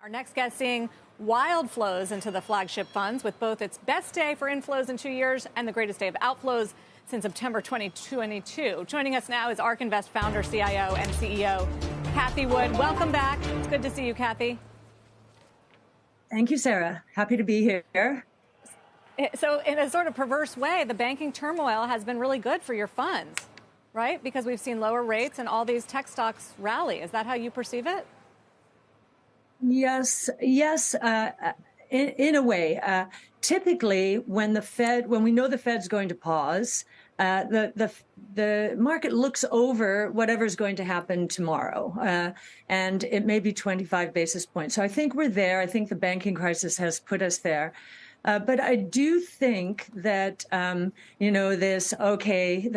Our next guest seeing wild flows into the flagship funds with both its best day for inflows in 2 years and the greatest day of outflows since September 2022. Joining us now is ARK Invest founder, CIO, and CEO, Cathie Wood. Welcome back. It's good to see you, Cathie. Thank you, Sarah. Happy to be here. So in a sort of perverse way, the banking turmoil has been really good for your funds, right? Because we've seen lower rates and all these tech stocks rally. Is that how you perceive it? Yes, in a way. Typically, when we know the Fed's going to pause, the market looks over whatever's going to happen tomorrow, and it may be 25 basis points. So I think we're there. I think the banking crisis has put us there. But I do think that, the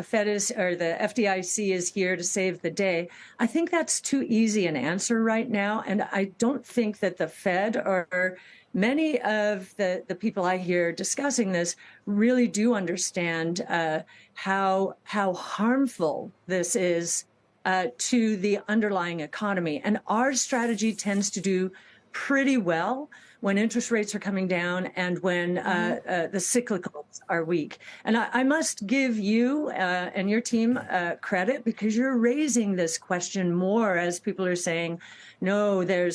Fed or the FDIC is here to save the day. I think that's too easy an answer right now. And I don't think that the Fed or many of the people I hear discussing this really do understand how harmful this is to the underlying economy. And our strategy tends to do pretty well when interest rates are coming down and when the cyclicals are weak. And I must give you and your team credit, because you're raising this question more as people are saying, no, there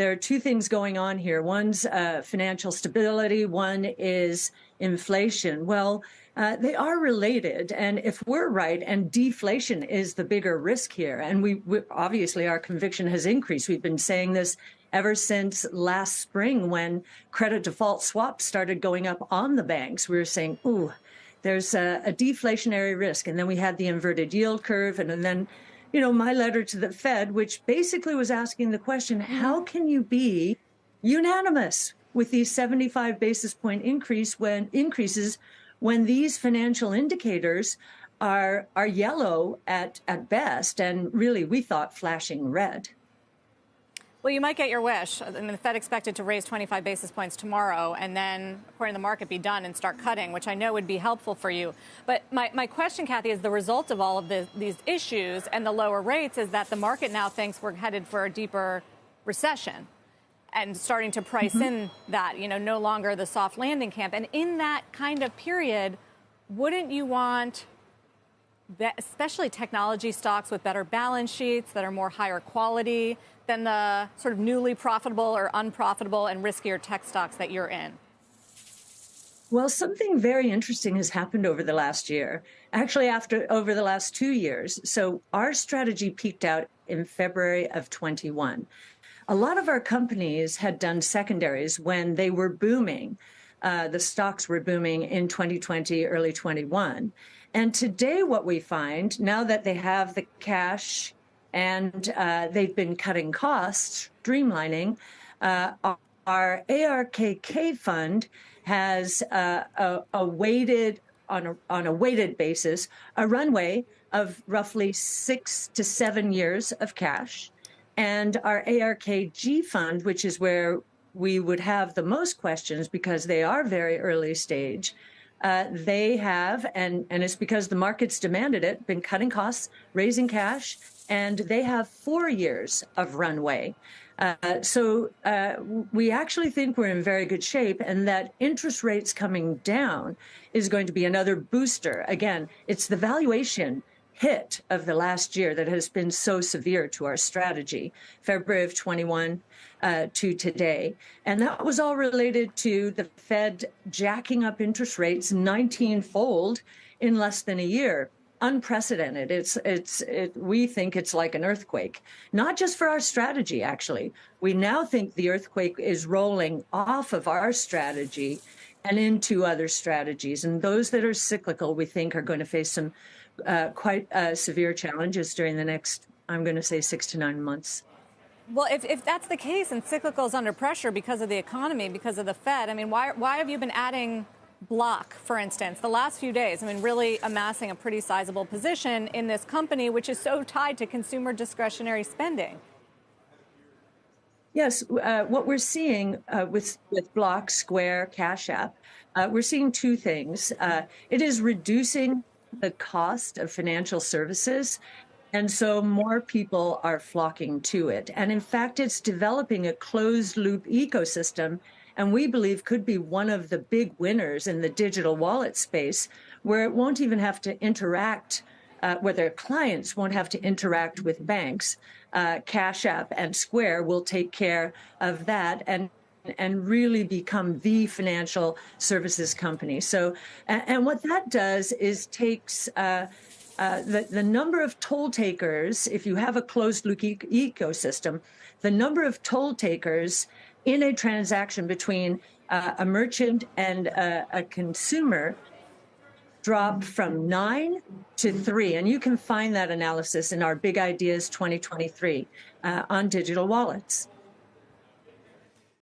are two things going on here. One's financial stability, one is inflation. Well, they are related. And if we're right, and deflation is the bigger risk here, and we obviously our conviction has increased. We've been saying this ever since last spring when credit default swaps started going up on the banks. We were saying, ooh, there's a deflationary risk. And then we had the inverted yield curve. And then, my letter to the Fed, which basically was asking the question, how can you be unanimous with these 75 basis point increases when these financial indicators are yellow at best, and really, we thought, flashing red? Well, you might get your wish. I mean, the Fed expected to raise 25 basis points tomorrow and then, according to the market, be done and start cutting, which I know would be helpful for you. But my question, Cathie, is the result of all of these issues and the lower rates is that the market now thinks we're headed for a deeper recession and starting to price in that, no longer the soft landing camp. And in that kind of period, wouldn't you want especially technology stocks with better balance sheets that are more higher quality than the sort of newly profitable or unprofitable and riskier tech stocks that you're in? Well, something very interesting has happened over the last year, actually over the last 2 years. So our strategy peaked out in February of 21. A lot of our companies had done secondaries when they were booming. The stocks were booming in 2020, early 21. And today what we find, now that they have the cash and they've been cutting costs, streamlining, our ARKK fund has on a weighted basis, a runway of roughly 6 to 7 years of cash. And our ARKG fund, which is where we would have the most questions because they are very early stage, they have, and it's because the market's demanded it, been cutting costs, raising cash, and they have 4 years of runway. So we actually think we're in very good shape, and that interest rates coming down is going to be another booster. Again, it's the valuation hit of the last year that has been so severe to our strategy, February of 21 to today. And that was all related to the Fed jacking up interest rates 19-fold in less than a year. Unprecedented. We think it's like an earthquake, not just for our strategy, actually. We now think the earthquake is rolling off of our strategy and into other strategies. And those that are cyclical, we think, are going to face some quite severe challenges during the next, I'm going to say, 6 to 9 months. Well, if that's the case and cyclical is under pressure because of the economy, because of the Fed, I mean, why have you been adding Block, for instance, the last few days? I mean, really amassing a pretty sizable position in this company, which is so tied to consumer discretionary spending. Yes, what we're seeing with Block, Square, Cash App, we're seeing two things. It is reducing the cost of financial services And so more people are flocking to it. And in fact, it's developing a closed loop ecosystem. And we believe could be one of the big winners in the digital wallet space, where it won't even have to interact, where their clients won't have to interact with banks. Cash App and Square will take care of that and really become the financial services company. So, and what that does is takes the number of toll takers, if you have a closed loop ecosystem, the number of toll takers in a transaction between a merchant and a consumer drop from 9 to 3. And you can find that analysis in our Big Ideas 2023 on digital wallets.